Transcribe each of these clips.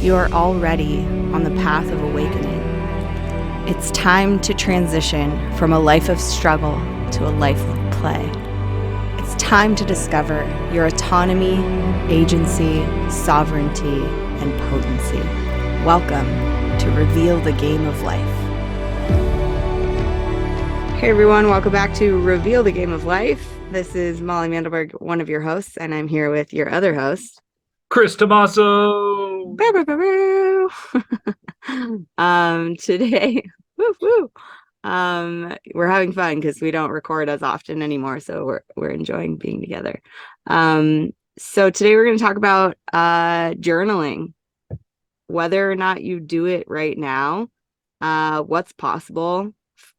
You are already on the path of awakening. It's time to transition from a life of struggle to a life of play. It's time to discover your autonomy, agency, sovereignty, and potency. Welcome to Reveal the Game of Life. Hey everyone, welcome back to Reveal the Game of Life. This is Molly Mandelberg, one of your hosts, and I'm here with your other host, Chris Tomaso. Today, we're having fun because we don't record as often anymore, so we're enjoying being together. So today we're going to talk about journaling, whether or not you do it right now, what's possible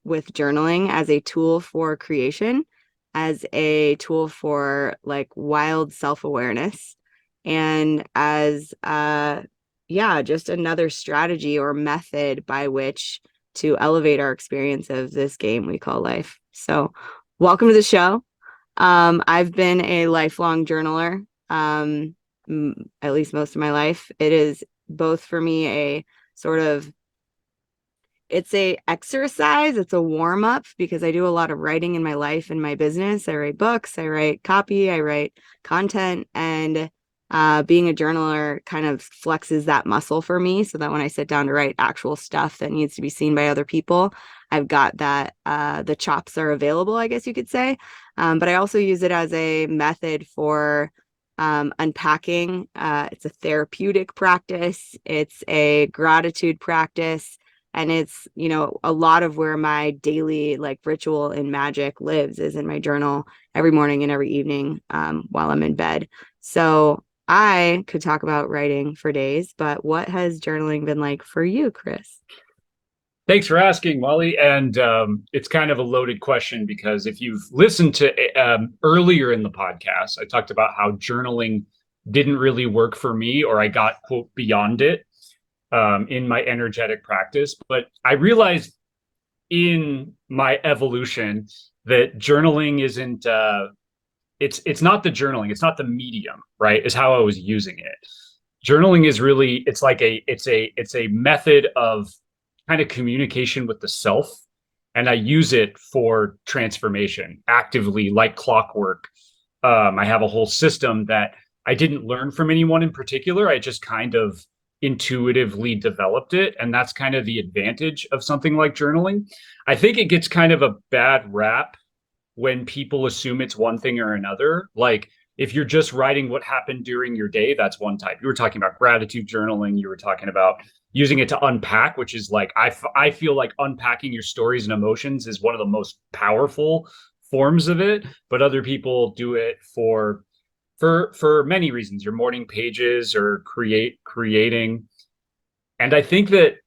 with journaling as a tool for creation, as a tool for like wild self-awareness, and as just another strategy or method by which to elevate our experience of this game we call life. So welcome to the show. I've been a lifelong journaler, at least most of my life. It is both for me a sort of, it's a exercise, it's a warm-up, because I do a lot of writing in my life and my business. I write books, I write copy, I write content, and being a journaler kind of flexes that muscle for me, so that when I sit down to write actual stuff that needs to be seen by other people, I've got that, the chops are available, I guess you could say. But I also use it as a method for unpacking. It's a therapeutic practice, it's a gratitude practice, and it's, you know, a lot of where my daily like ritual and magic lives is in my journal every morning and every evening while I'm in bed. So I could talk about writing for days, but what has journaling been like for you, Chris? Thanks for asking, Molly. And it's kind of a loaded question because if you've listened to earlier in the podcast, I talked about how journaling didn't really work for me, or I got, quote, beyond it in my energetic practice. But I realized in my evolution that journaling isn't, it's not the journaling, it's not the medium, right? Is how I was using it. Journaling is really, it's like it's a method of kind of communication with the self. And I use it for transformation actively, like clockwork. I have a whole system that I didn't learn from anyone in particular. I just kind of intuitively developed it. And that's kind of the advantage of something like journaling. I think it gets kind of a bad rap when people assume it's one thing or another. Like if you're just writing what happened during your day, that's one type. You were talking about gratitude journaling. You were talking about using it to unpack, which is like, I feel like unpacking your stories and emotions is one of the most powerful forms of it. But other people do it for many reasons, your morning pages or creating. And I think that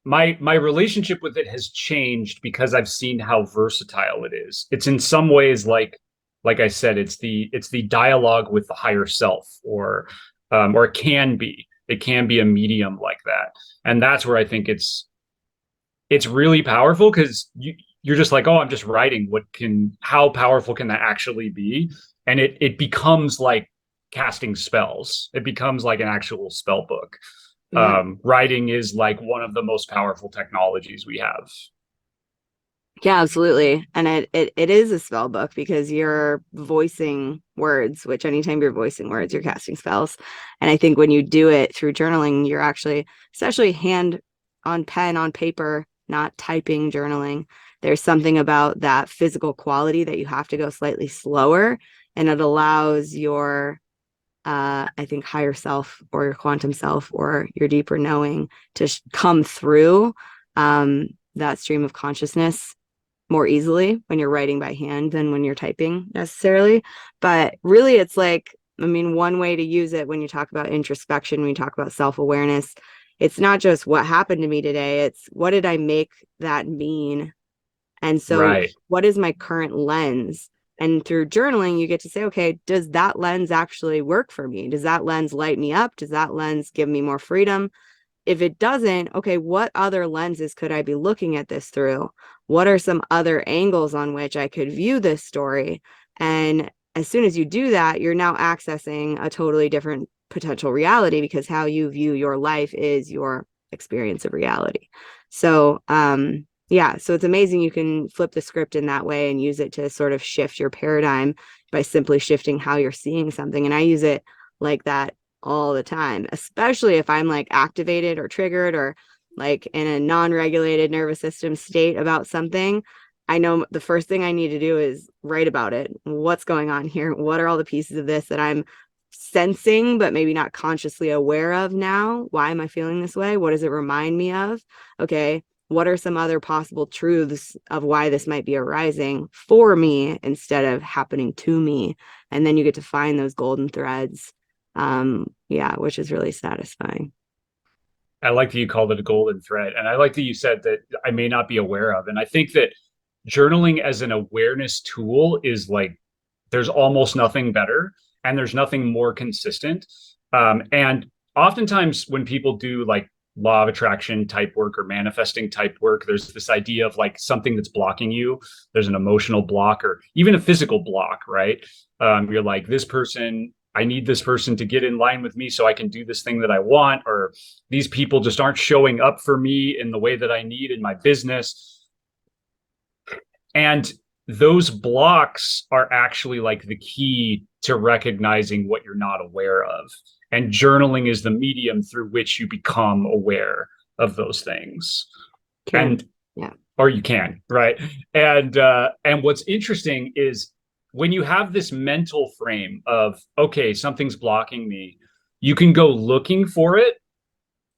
my relationship with it has changed because I've seen how versatile it is. It's in some ways like I said, it's the dialogue with the higher self, or it can be a medium like that. And that's where I think it's really powerful, because you're just like, oh, I'm just writing. How powerful can that actually be? And it becomes like casting spells. It becomes like an actual spell book. Yeah. Writing is like one of the most powerful technologies we have. Yeah, absolutely. And it is a spell book because you're voicing words, which anytime you're voicing words, you're casting spells. And I think when you do it through journaling, you're actually, especially hand on pen on paper, not typing journaling, there's something about that physical quality that you have to go slightly slower, and it allows your I think higher self, or your quantum self, or your deeper knowing to come through that stream of consciousness more easily when you're writing by hand than when you're typing necessarily. But really, it's like, I mean, one way to use it when you talk about introspection, when you talk about self-awareness, it's not just what happened to me today, it's what did I make that mean? And so Right. what is my current lens? And through journaling, you get to say, okay, does that lens actually work for me? Does that lens light me up? Does that lens give me more freedom? If it doesn't, okay, what other lenses could I be looking at this through? What are some other angles on which I could view this story? And as soon as you do that, you're now accessing a totally different potential reality, because how you view your life is your experience of reality. So, yeah, so it's amazing you can flip the script in that way and use it to sort of shift your paradigm by simply shifting how you're seeing something. And I use it like that all the time, especially if I'm like activated or triggered or like in a non-regulated nervous system state about something. I know the first thing I need to do is write about it. What's going on here? What are all the pieces of this that I'm sensing, but maybe not consciously aware of now? Why am I feeling this way? What does it remind me of? Okay, what are some other possible truths of why this might be arising for me instead of happening to me? And then you get to find those golden threads. Yeah, which is really satisfying. I like that you called it a golden thread. And I like that you said that I may not be aware of. And I think that journaling as an awareness tool is like, there's almost nothing better and there's nothing more consistent. And oftentimes when people do like law of attraction type work or manifesting type work, there's this idea of like something that's blocking you. There's an emotional block or even a physical block, right? You're like, this person, I need this person to get in line with me so I can do this thing that I want, or these people just aren't showing up for me in the way that I need in my business. And those blocks are actually like the key to recognizing what you're not aware of. And journaling is the medium through which you become aware of those things. And yeah, or you can, right? And what's interesting is when you have this mental frame of, okay, something's blocking me, you can go looking for it,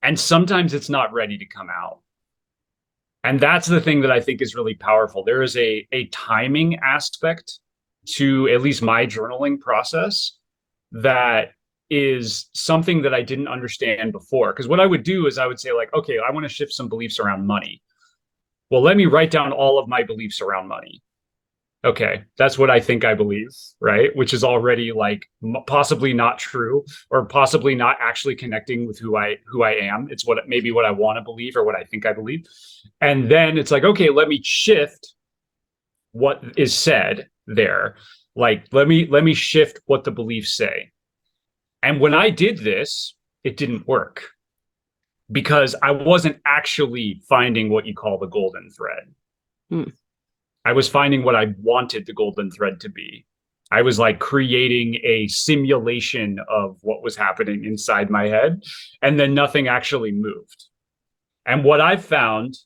and sometimes it's not ready to come out. And that's the thing that I think is really powerful. There is a timing aspect to at least my journaling process that is something that I didn't understand before. Because what I would do is I would say, like, okay, I want to shift some beliefs around money. Well, let me write down all of my beliefs around money. Okay, that's what I think I believe, right? Which is already like possibly not true or possibly not actually connecting with who I am. It's what maybe what I want to believe or what I think I believe. And then it's like, okay, let me shift what is said there. Like let me shift what the beliefs say. And when I did this, it didn't work because I wasn't actually finding what you call the golden thread. Hmm. I was finding what I wanted the golden thread to be. I was like creating a simulation of what was happening inside my head, and then nothing actually moved. And what I've found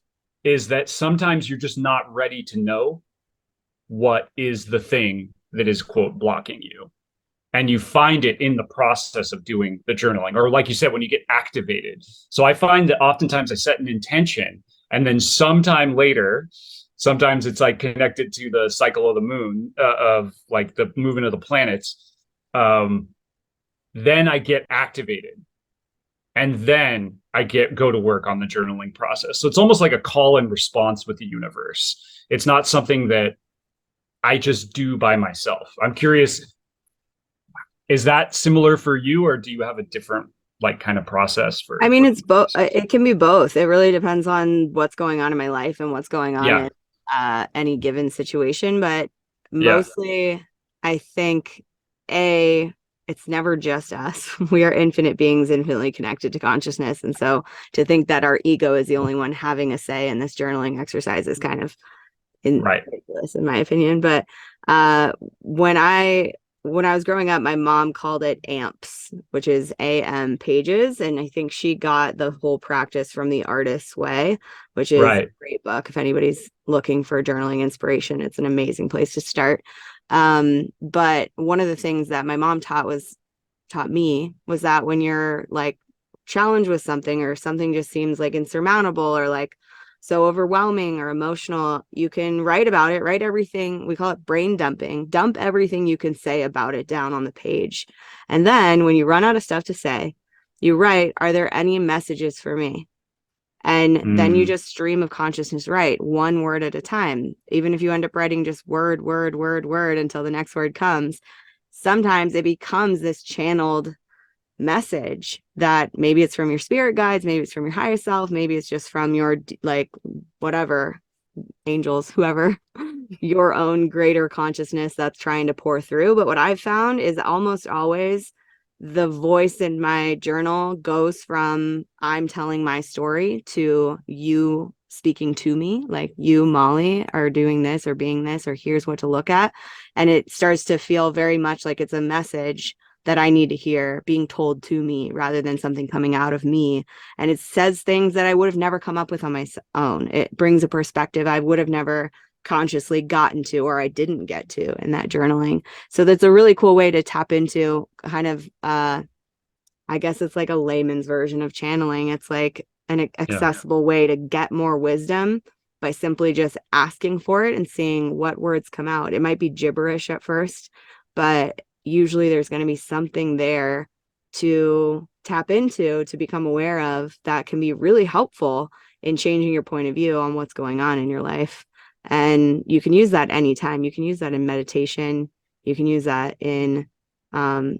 is that sometimes you're just not ready to know what is the thing that is, quote, blocking you. And you find it in the process of doing the journaling, or like you said, when you get activated. So I find that oftentimes I set an intention, and then sometime later, sometimes it's like connected to the cycle of the moon, of like the movement of the planets. Then I get activated, and then I go to work on the journaling process. So it's almost like a call and response with the universe. It's not something that I just do by myself. I'm curious, is that similar for you, or do you have a different like kind of process for I mean, it's both. this? It can be both. It really depends on what's going on in my life and what's going on Yeah. in any given situation. But Yeah. mostly, I think it's never just us. We are infinite beings, infinitely connected to consciousness, and so to think that our ego is the only one having a say in this journaling exercise is kind of Right. ridiculous, in my opinion. But uh, when I when I was growing up, my mom called it AMPS, which is AM pages. And I think she got the whole practice from The Artist's Way, which is a Right. great book. If anybody's looking for journaling inspiration, it's an amazing place to start. But one of the things that my mom taught me was that when you're like challenged with something or something just seems like insurmountable or like so overwhelming or emotional, you can write about it, write everything. We call it brain dumping. Dump everything you can say about it down on the page. And then when you run out of stuff to say, you write, are there any messages for me? And then you Mm. just stream of consciousness, write one word at a time. Even if you end up writing just word, word, word, word until the next word comes, sometimes it becomes this channeled message that maybe it's from your spirit guides, maybe it's from your higher self, maybe it's just from your like whatever angels, whoever, your own greater consciousness that's trying to pour through. But what I've found is almost always the voice in my journal goes from I'm telling my story to you speaking to me, like you, Molly, are doing this or being this, or here's what to look at. And it starts to feel very much like it's a message that I need to hear being told to me rather than something coming out of me. And it says things that I would have never come up with on my own. It brings a perspective I would have never consciously gotten to, or I didn't get to in that journaling. So that's a really cool way to tap into kind of I guess it's like a layman's version of channeling. It's like an Yeah. accessible way to get more wisdom by simply just asking for it and seeing what words come out. It might be gibberish at first, but usually there's going to be something there to tap into, to become aware of, that can be really helpful in changing your point of view on what's going on in your life. And you can use that anytime. You can use that in meditation. You can use that in on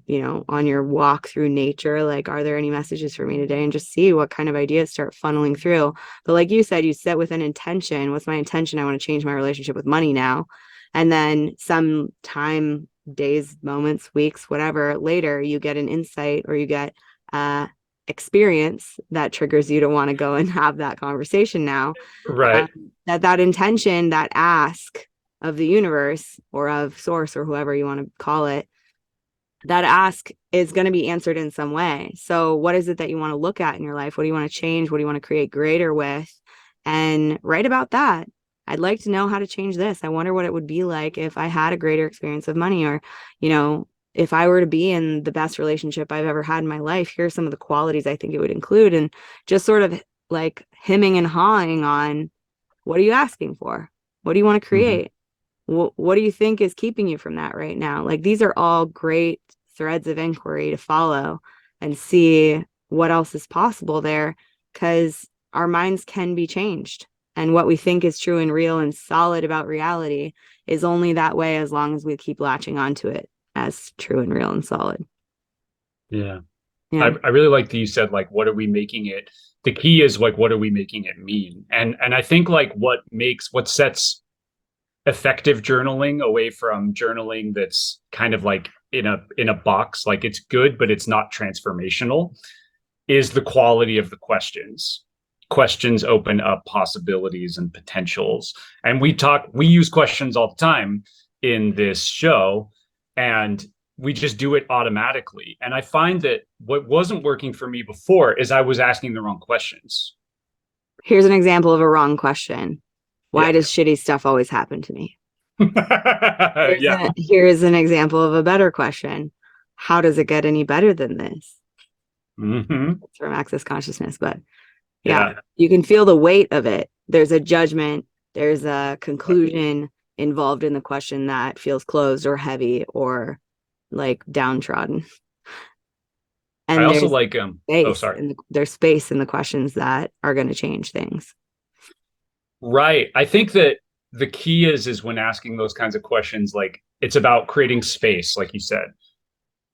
your walk through nature, like, are there any messages for me today? And just see what kind of ideas start funneling through. But like you said, you set with an intention. What's my intention? I want to change my relationship with money now. And then some time, days, moments, weeks, whatever, later, you get an insight or you get experience that triggers you to want to go and have that conversation now. Right. That intention, that ask of the universe or of source or whoever you want to call it, that ask is going to be answered in some way. So what is it that you want to look at in your life? What do you want to change? What do you want to create greater with? And write about that. I'd like to know how to change this. I wonder what it would be like if I had a greater experience of money, or, if I were to be in the best relationship I've ever had in my life, here's some of the qualities I think it would include. And just sort of like hemming and hawing on, what are you asking for? What do you want to Mm-hmm. create? What do you think is keeping you from that right now? Like, these are all great threads of inquiry to follow and see what else is possible there, because our minds can be changed. And what we think is true and real and solid about reality is only that way as long as we keep latching onto it as true and real and solid. Yeah. Yeah. I really like that you said, like, what are we making it? The key is, like, what are we making it mean? And I think, like, what sets effective journaling away from journaling that's kind of like in a box, like it's good but it's not transformational, is the quality of the questions. Questions open up possibilities and potentials, and we use questions all the time in this show, and we just do it automatically. And I find that what wasn't working for me before is I was asking the wrong questions. Here's an example of a wrong question. Why Yeah. does shitty stuff always happen to me? Yeah. Here's an example of a better question. How does it get any better than this? Hmm. It's from Access Consciousness, but yeah, Yeah. you can feel the weight of it. There's a judgment, there's a conclusion involved in the question that feels closed or heavy or like downtrodden. I And also like oh, sorry. there's space in the questions that are going to change things. Right. I think that the key is when asking those kinds of questions, like it's about creating space, like you said,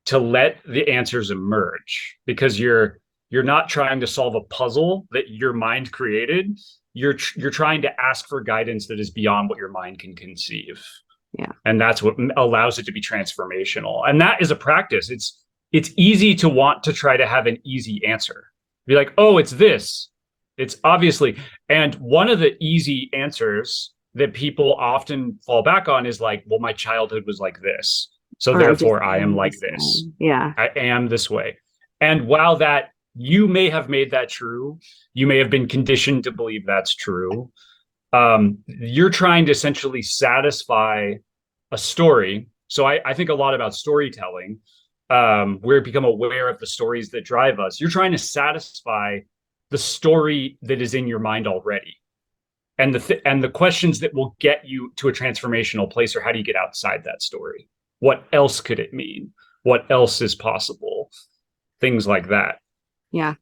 to let the answers emerge, because you're not trying to solve a puzzle that your mind created. You're trying to ask for guidance that is beyond what your mind can conceive. Yeah. And that's what allows it to be transformational. And that is a practice. It's easy to want to try to have an easy answer. Be like, "Oh, it's this." It's obviously, and one of the easy answers that people often fall back on is like, "Well, my childhood was like this, so Or I just therefore I am am like this this. way. Yeah. I am this way." And while that you may have made that true, you may have been conditioned to believe that's true. You're trying to essentially satisfy a story. So I think a lot about storytelling. We become aware of the stories that drive us. You're trying to satisfy the story that is in your mind already, and the questions that will get you to a transformational place are, how do you get outside that story? What else could it mean? What else is possible? Things like that. Yeah.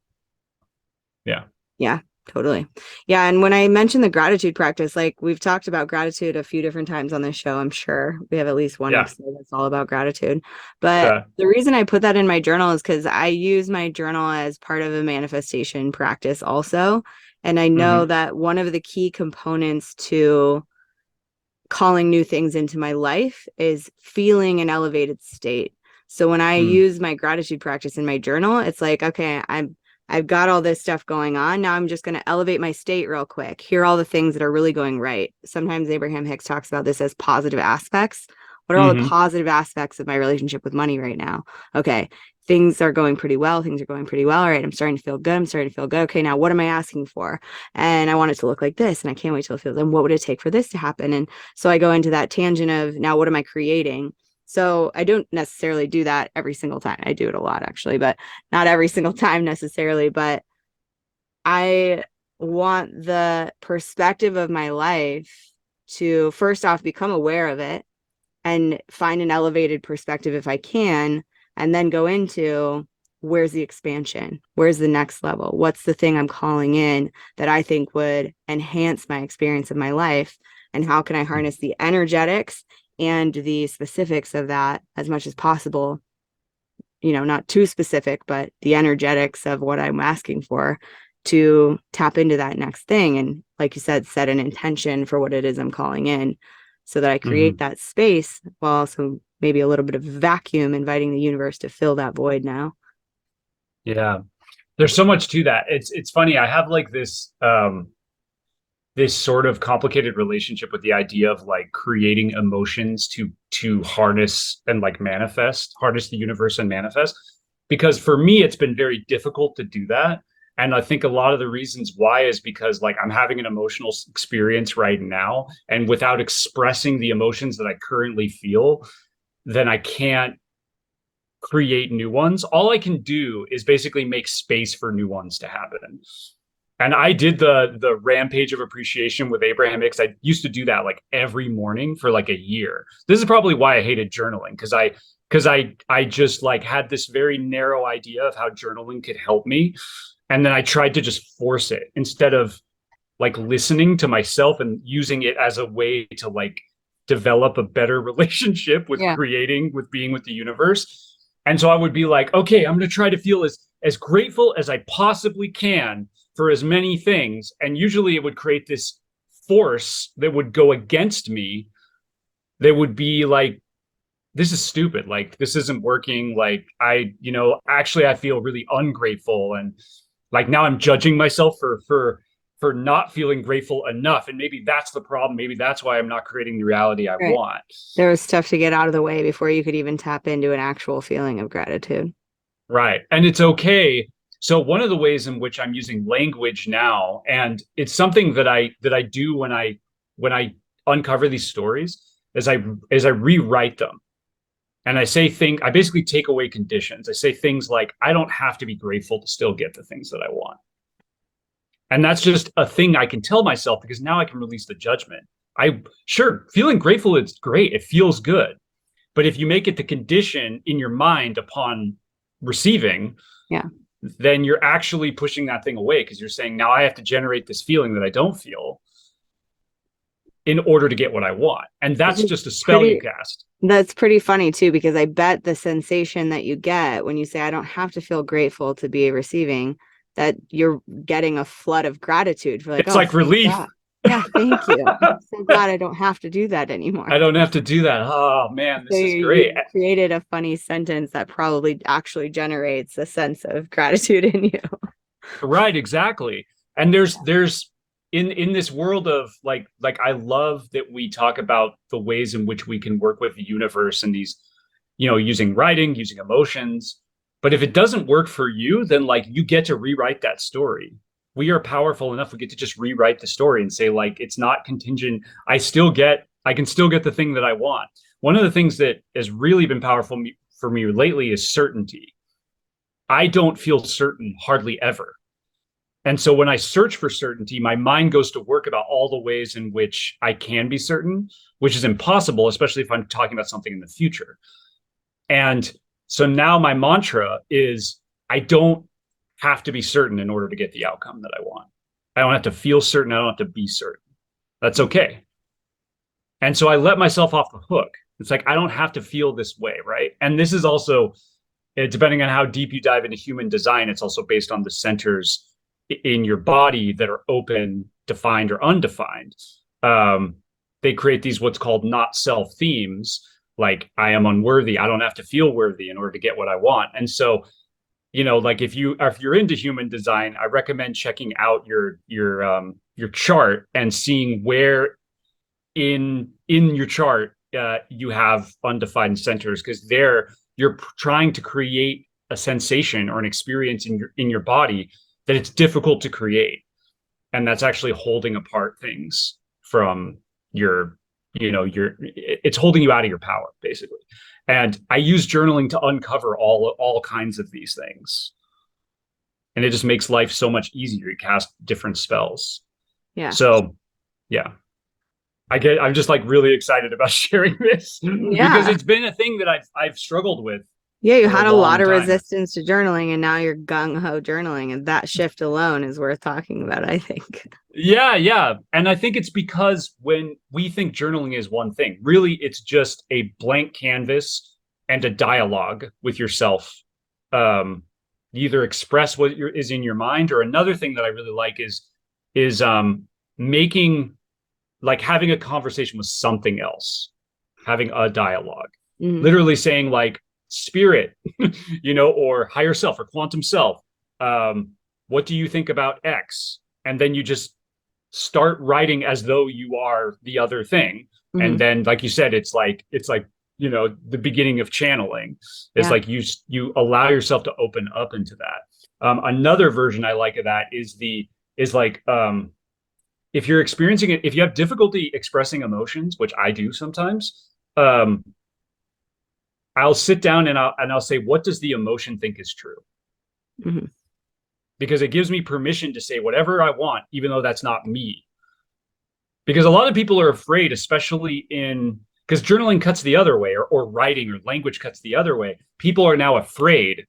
Yeah. Yeah, totally. Yeah. And when I mentioned the gratitude practice, like, we've talked about gratitude a few different times on this show. I'm sure we have at least one Yeah. episode that's all about gratitude. But Uh, the reason I put that in my journal is because I use my journal as part of a manifestation practice also. And I know mhm. that one of the key components to calling new things into my life is feeling an elevated state. So when I Mm. use my gratitude practice in my journal, it's like, okay, I've got all this stuff going on. Now I'm just going to elevate my state real quick. Here are all the things that are really going right. Sometimes Abraham Hicks talks about this as positive aspects. What are all the Hmm. positive aspects of my relationship with money right now? Okay, things are going pretty well. Things are going pretty well. All right, I'm starting to feel good. I'm starting to feel good. Okay, now what am I asking for? And I want it to look like this, and I can't wait till it feels. And what would it take for this to happen? And so I go into that tangent of now what am I creating? So I don't necessarily do that every single time. I do it a lot actually, but not every single time necessarily. But I want the perspective of my life to first off become aware of it and find an elevated perspective if I can, and then go into where's the expansion? Where's the next level? What's the thing I'm calling in that I think would enhance my experience of my life? And how can I harness the energetics and the specifics of that as much as possible? Not too specific, but the energetics of what I'm asking for to tap into that next thing. And like you said, set an intention for what it is I'm calling in so that I create Hmm. that space while also maybe a little bit of vacuum, inviting the universe to fill that void now. Yeah. There's so much to that. It's funny. I have like this sort of complicated relationship with the idea of like creating emotions to harness and like harness the universe and manifest. Because for me, it's been very difficult to do that. And I think a lot of the reasons why is because like I'm having an emotional experience right now, and without expressing the emotions that I currently feel, then I can't create new ones. All I can do is basically make space for new ones to happen. And I did the rampage of appreciation with Abraham Hicks. I used to do that like every morning for like a year. This is probably why I hated journaling, because I just like had this very narrow idea of how journaling could help me. And then I tried to just force it instead of like listening to myself and using it as a way to like develop a better relationship with Yeah. creating, with being with the universe. And so I would be like, okay, I'm going to try to feel as grateful as I possibly can for as many things. And usually it would create this force that would go against me. That would be like, this is stupid. Like, this isn't working. Like, actually, I feel really ungrateful. And like now I'm judging myself for not feeling grateful enough. And maybe that's the problem. Maybe that's why I'm not creating the reality I Right. want. There was stuff to get out of the way before you could even tap into an actual feeling of gratitude. Right. And it's okay. So one of the ways in which I'm using language now, and it's something that I do when I uncover these stories, is I rewrite them. And I basically take away conditions. I say things like, I don't have to be grateful to still get the things that I want. And that's just a thing I can tell myself because now I can release the judgment. Sure, feeling grateful is great. It feels good. But if you make it the condition in your mind upon receiving, Yeah. then you're actually pushing that thing away because you're saying, now I have to generate this feeling that I don't feel in order to get what I want. And Which that's is just a spell you pretty cast. That's pretty funny too, because I bet the sensation that you get when you say, I don't have to feel grateful to be receiving, that you're getting a flood of gratitude for like, It's oh, like thank relief. God. Yeah, thank you. I'm so glad I don't have to do that anymore. I don't have to do that. Oh man, So this is great. you created a funny sentence that probably actually generates a sense of gratitude in you. Right, exactly. And there's in this world of like I love that we talk about the ways in which we can work with the universe and these, using writing, using emotions. But if it doesn't work for you, then like you get to rewrite that story. We are powerful enough. We get to just rewrite the story and say, like, it's not contingent. I can still get the thing that I want. One of the things that has really been powerful for me lately is certainty. I don't feel certain hardly ever. And so when I search for certainty, my mind goes to work about all the ways in which I can be certain, which is impossible, especially if I'm talking about something in the future. And so now my mantra is I don't have to be certain in order to get the outcome that I want. I don't have to feel certain. I don't have to be certain. That's okay. And so I let myself off the hook. It's like, I don't have to feel this way. Right. And this is also, depending on how deep you dive into human design, it's also based on the centers in your body that are open, defined, or undefined. They create these what's called not self themes, like I am unworthy. I don't have to feel worthy in order to get what I want. And so, like if you're into human design, I recommend checking out your chart and seeing where in your chart you have undefined centers, because there you're trying to create a sensation or an experience in your body that it's difficult to create, and that's actually holding apart things from your it's holding you out of your power, basically. And I use journaling to uncover all kinds of these things, and it just makes life so much easier to cast different spells. Yeah. So yeah, I'm just like really excited about sharing this because Yeah. it's been a thing that I've struggled with Yeah, you for a had a long lot of time. resistance to journaling and now you're gung ho journaling, and that shift alone is worth talking about, I think. Yeah, yeah. And I think it's because when we think journaling is one thing, really it's just a blank canvas and a dialogue with yourself. Um, you either express what is in your mind, or another thing that I really like is making, like, having a conversation with something else, having a dialogue, Hmm. literally saying like spirit, or higher self or quantum self. Um, what do you think about X? And then you just start writing as though you are the other thing. And Hmm. then, like you said, it's like the beginning of channeling. It's Yeah. like you allow yourself to open up into that. Another version I like of that is like, if you're experiencing it, if you have difficulty expressing emotions, which I do sometimes, um, I'll sit down and I'll say, what does the emotion think is true? Hmm. Because it gives me permission to say whatever I want, even though that's not me. Because a lot of people are afraid, especially because journaling cuts the other way, or writing or language cuts the other way. People are now afraid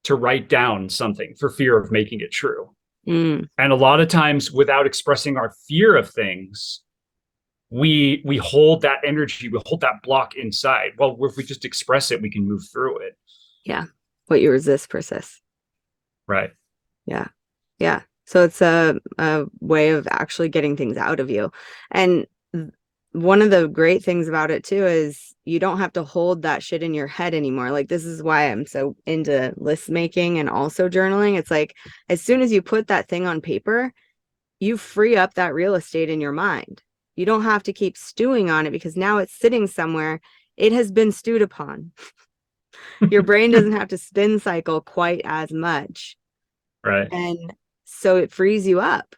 to write down something for fear of making it true. Mm. And a lot of times, without expressing our fear of things, we hold that energy, we hold that block inside. Well, if we just express it, we can move through it. Yeah. What you resist persists. Right. Yeah. Yeah. So it's a way of actually getting things out of you. And one of the great things about it too is you don't have to hold that shit in your head anymore. Like, this is why I'm so into list making and also journaling. It's like, as soon as you put that thing on paper, you free up that real estate in your mind. You don't have to keep stewing on it because now it's sitting somewhere. It has been stewed upon. Your brain doesn't have to spin cycle quite as much. Right. And so it frees you up.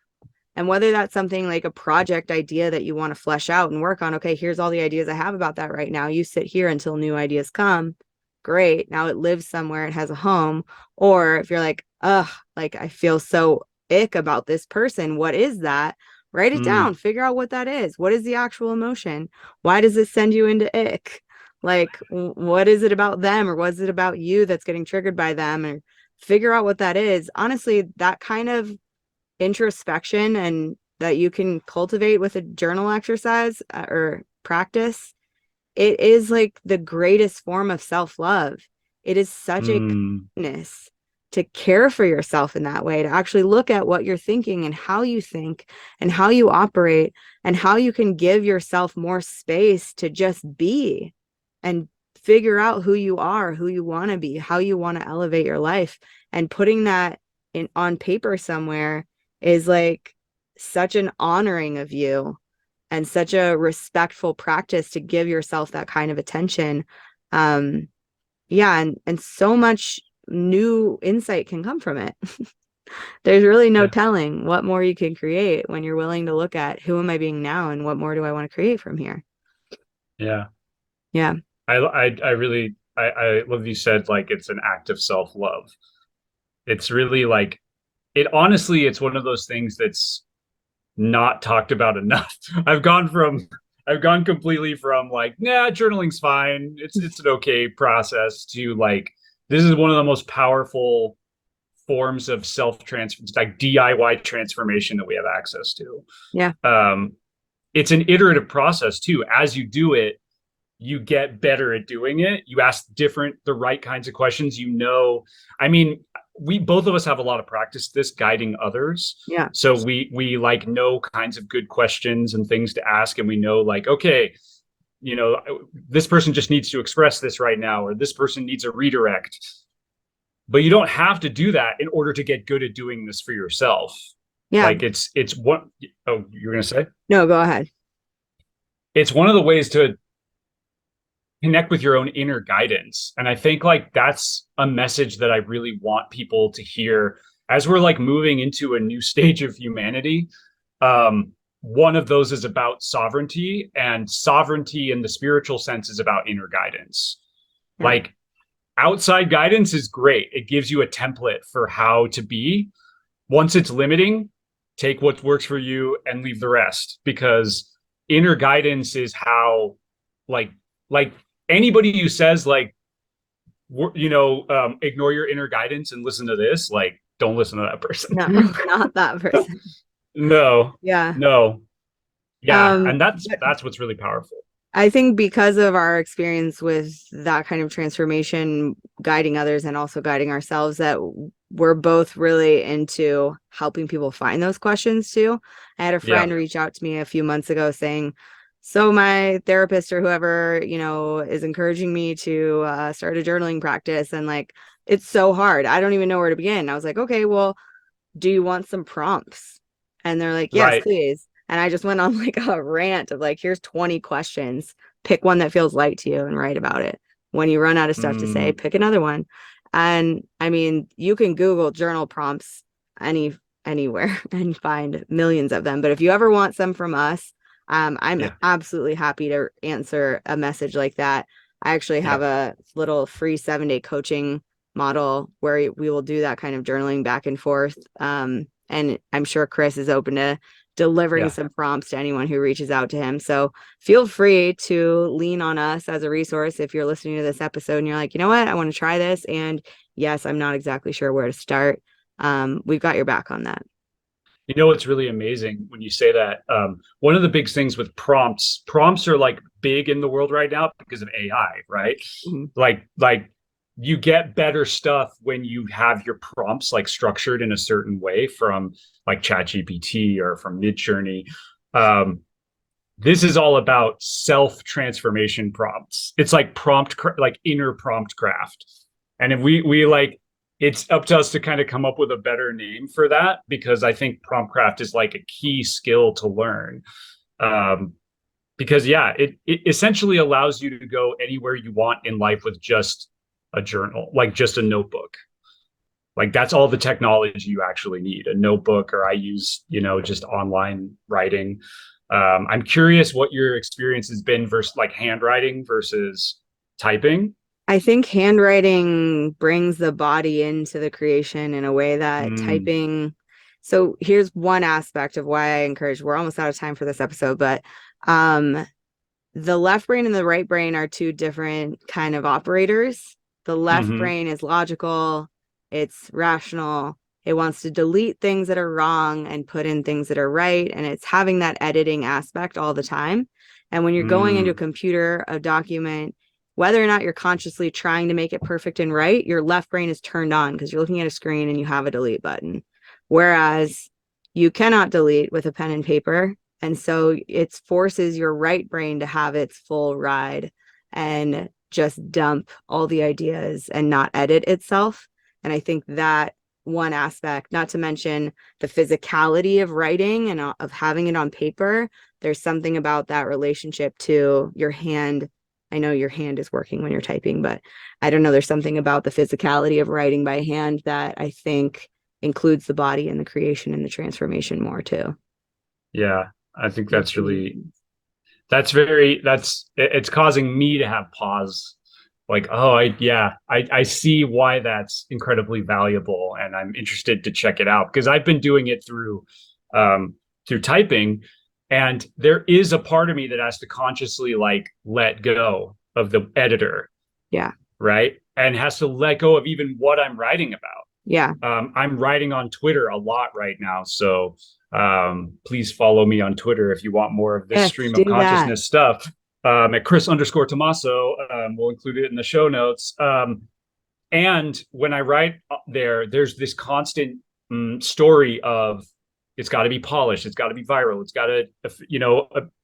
And whether that's something like a project idea that you want to flesh out and work on, okay, here's all the ideas I have about that right now. You sit here until new ideas come. Great. Now it lives somewhere, it has a home. Or if you're like, ugh, like I feel so ick about this person, what is that? Write it Mm, down, figure out what that is. What is the actual emotion? Why does this send you into ick? Like, what is it about them, or what is it about you that's getting triggered by them? Or figure out what that is. Honestly, that kind of introspection and that you can cultivate with a journal exercise or practice, it is like the greatest form of self-love. It is such a mm, kindness to care for yourself in that way, to actually look at what you're thinking and how you think and how you operate and how you can give yourself more space to just be and figure out who you are, who you want to be, how you want to elevate your life. And putting that in on paper somewhere is like such an honoring of you and such a respectful practice to give yourself that kind of attention. um yeah, and so much new insight can come from it. There's really no yeah. telling what more you can create when you're willing to look at who am I being now and what more do I want to create from here. Yeah. Yeah. I really I love you said, like, it's an act of self-love. It's really like, it honestly, it's one of those things that's not talked about enough. I've gone completely from like, nah, journaling's fine. It's an okay process, to like, this is one of the most powerful forms of self-transfer, like DIY transformation, that we have access to. Yeah. Um, it's an iterative process too. As you do it, you get better at doing it. You ask the right kinds of questions. I mean, we both of us have a lot of practice this guiding others. Yeah. So we like know kinds of good questions and things to ask, and we know like, okay, this person just needs to express this right now, or this person needs a redirect. But you don't have to do that in order to get good at doing this for yourself. Yeah. Like it's what, oh, you're going to say? No, go ahead. It's one of the ways to connect with your own inner guidance. And I think like that's a message that I really want people to hear as we're like moving into a new stage of humanity. One of those is about sovereignty, and sovereignty in the spiritual sense is about inner guidance. Yeah. Like outside guidance is great. It gives you a template for how to be. Once it's limiting, take what works for you and leave the rest, because inner guidance is how like anybody who says like ignore your inner guidance and listen to this, like don't listen to that person. No, not that person. No. Yeah. No. Yeah, and But that's what's really powerful. I think because of our experience with that kind of transformation, guiding others and also guiding ourselves, that we're both really into helping people find those questions too. I had a friend reach out to me a few months ago saying, so my therapist or whoever, is encouraging me to start a journaling practice. And like, it's so hard. I don't even know where to begin. I was like, okay, well, do you want some prompts? And they're like, yes, Right. please. And I just went on like a rant of like, here's 20 questions. Pick one that feels light to you and write about it. When you run out of stuff to say, pick another one. And I mean, you can Google journal prompts anywhere and find millions of them. But if you ever want some from us, I'm absolutely happy to answer a message like that. I actually have a little free 7-day coaching model where we will do that kind of journaling back and forth. And I'm sure Chris is open to delivering some prompts to anyone who reaches out to him. So feel free to lean on us as a resource if you're listening to this episode and you're like, you know what, I want to try this. And yes, I'm not exactly sure where to start. We've got your back on that. You know, it's really amazing when you say that. One of the big things with prompts are like big in the world right now because of AI, right? Mm-hmm. Like you get better stuff when you have your prompts like structured in a certain way from like ChatGPT or from Midjourney. This is all about self-transformation prompts. It's like like inner prompt craft. And if we like, it's up to us to kind of come up with a better name for that, because I think prompt craft is like a key skill to learn. Because it essentially allows you to go anywhere you want in life with just a journal, like just a notebook. Like that's all the technology you actually need, a notebook, or I use, just online writing. I'm curious what your experience has been versus like handwriting versus typing. I think handwriting brings the body into the creation in a way that typing. So here's one aspect of why I encourage, we're almost out of time for this episode, but the left brain and the right brain are two different kind of operators. The left brain is logical, it's rational, it wants to delete things that are wrong and put in things that are right. And it's having that editing aspect all the time. And when you're going into a computer, a document, whether or not you're consciously trying to make it perfect and right, your left brain is turned on because you're looking at a screen and you have a delete button. Whereas you cannot delete with a pen and paper. And so it forces your right brain to have its full ride and just dump all the ideas and not edit itself. And I think that one aspect, not to mention the physicality of writing and of having it on paper, there's something about that relationship to your hand. I know your hand is working when you're typing, but I don't know. There's something about the physicality of writing by hand that I think includes the body and the creation and the transformation more too. Yeah, I think that's really, it's causing me to have pause. Like, oh, I see why that's incredibly valuable, and I'm interested to check it out because I've been doing it through typing. And there is a part of me that has to consciously like let go of the editor. Yeah. Right. And has to let go of even what I'm writing about. Yeah. I'm writing on Twitter a lot right now. So please follow me on Twitter if you want more of this stream of consciousness stuff. At Chris_Tomaso. We'll include it in the show notes. And when I write there's this constant story of It's got to be polished. It's got to be viral. It's got to,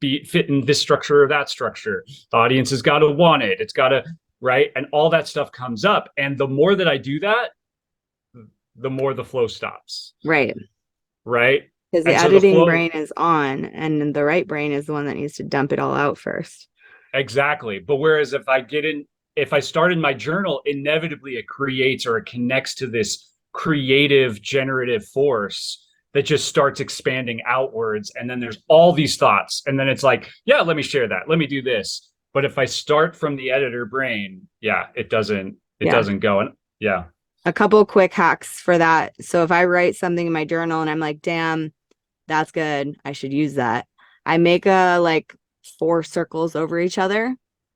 be fit in this structure or that structure. The audience has got to want it. It's got to, right? And all that stuff comes up. And the more that I do that, the more the flow stops. Right. Right. Because the And so the editing flow, brain is on, and the right brain is the one that needs to dump it all out first. exactly. But whereas if I start in my journal, inevitably it creates or it connects to this creative generative force that just starts expanding outwards. And then there's all these thoughts. And then it's like, yeah, let me share that. Let me do this. But if I start from the editor brain, yeah, it doesn't go. And yeah. A couple quick hacks for that. So if I write something in my journal and I'm like, damn, that's good, I should use that, I make a like 4 circles over each other.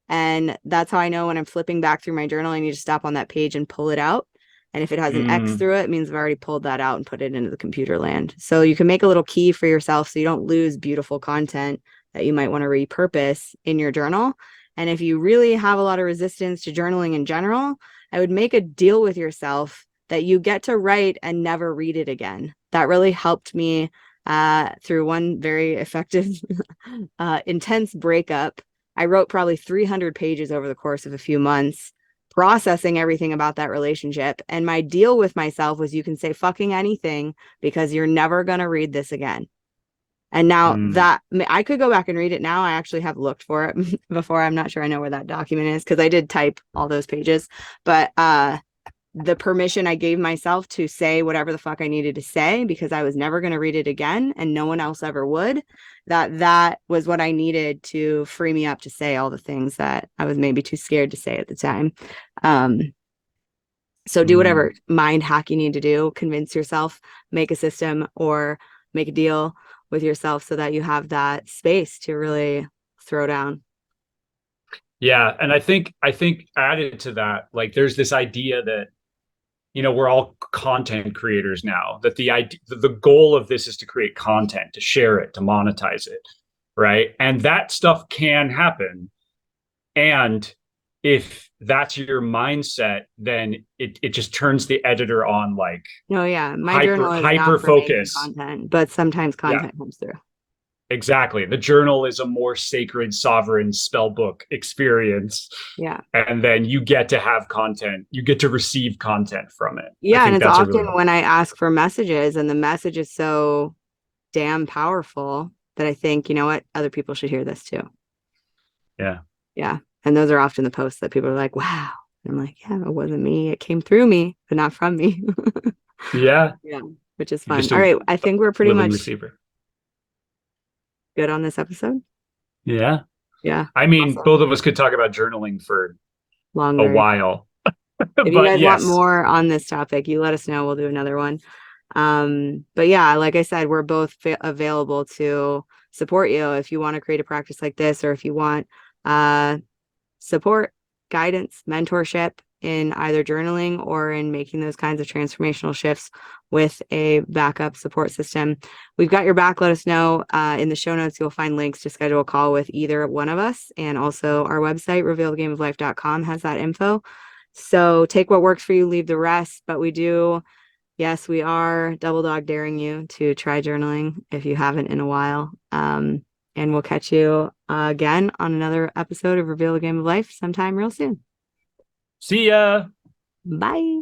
And that's how I know when I'm flipping back through my journal, I need to stop on that page and pull it out. And if it has an X through it, it means I've already pulled that out and put it into the computer land. So you can make a little key for yourself so you don't lose beautiful content that you might want to repurpose in your journal. And if you really have a lot of resistance to journaling in general, I would make a deal with yourself that you get to write and never read it again. That really helped me through one very effective, intense breakup. I wrote probably 300 pages over the course of a few months, processing everything about that relationship. And my deal with myself was, you can say fucking anything because you're never going to read this again. And now that I could go back and read it now. I actually have looked for it before. I'm not sure I know where that document is because I did type all those pages. But the permission I gave myself to say whatever the fuck I needed to say, because I was never going to read it again and no one else ever would, that was what I needed to free me up to say all the things that I was maybe too scared to say at the time. So do whatever mind hack you need to do, convince yourself, make a system or make a deal with yourself so that you have that space to really throw down. Yeah. And I think added to that, like there's this idea that, we're all content creators now, that the goal of this is to create content, to share it, to monetize it. Right. And that stuff can happen. And if that's your mindset, then it just turns the editor on like, no, yeah, my journal is hyper not for making focus content, but sometimes content comes through. Exactly. The journal is a more sacred, sovereign spell book experience. Yeah. And then you get to have content. You get to receive content from it. Yeah. And it's often when I ask for messages and the message is so damn powerful that I think, you know what, other people should hear this too. Yeah. Yeah. And those are often the posts that people are like, wow. And I'm like, yeah, it wasn't me. It came through me, but not from me. Yeah. Yeah. Which is fun. All right. I think we're pretty much receiver. Good on this episode. Yeah. Yeah. I mean, both of us could talk about journaling for longer, a while. If you guys want more on this topic, you let us know. We'll do another one. But yeah, like I said, we're both available to support you if you want to create a practice like this, or if you want support, guidance, mentorship in either journaling or in making those kinds of transformational shifts with a backup support system. We've got your back. Let us know. In the show notes, you'll find links to schedule a call with either one of us, and also our website, revealthegameoflife.com, has that info. So take what works for you, leave the rest. But yes, we are double dog daring you to try journaling if you haven't in a while. And we'll catch you again on another episode of Reveal the Game of Life sometime real soon. See ya. Bye.